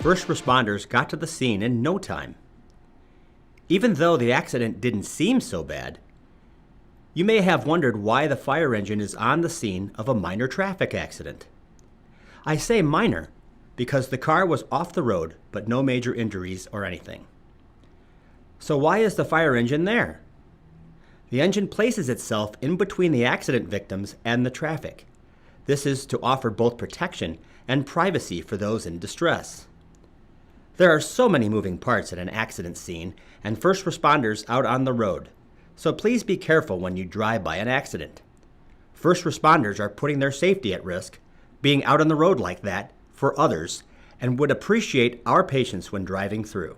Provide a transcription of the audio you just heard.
first responders got to the scene in no time. Even though the accident didn't seem so bad, you may have wondered why the fire engine is on the scene of a minor traffic accident. I say minor because the car was off the road, but no major injuries or anything. So why is the fire engine there? The engine places itself in between the accident victims and the traffic. This is to offer both protection and privacy for those in distress. There are so many moving parts at an accident scene and first responders out on the road, so please be careful when you drive by an accident. First responders are putting their safety at risk, being out on the road like that for others, and would appreciate our patience when driving through.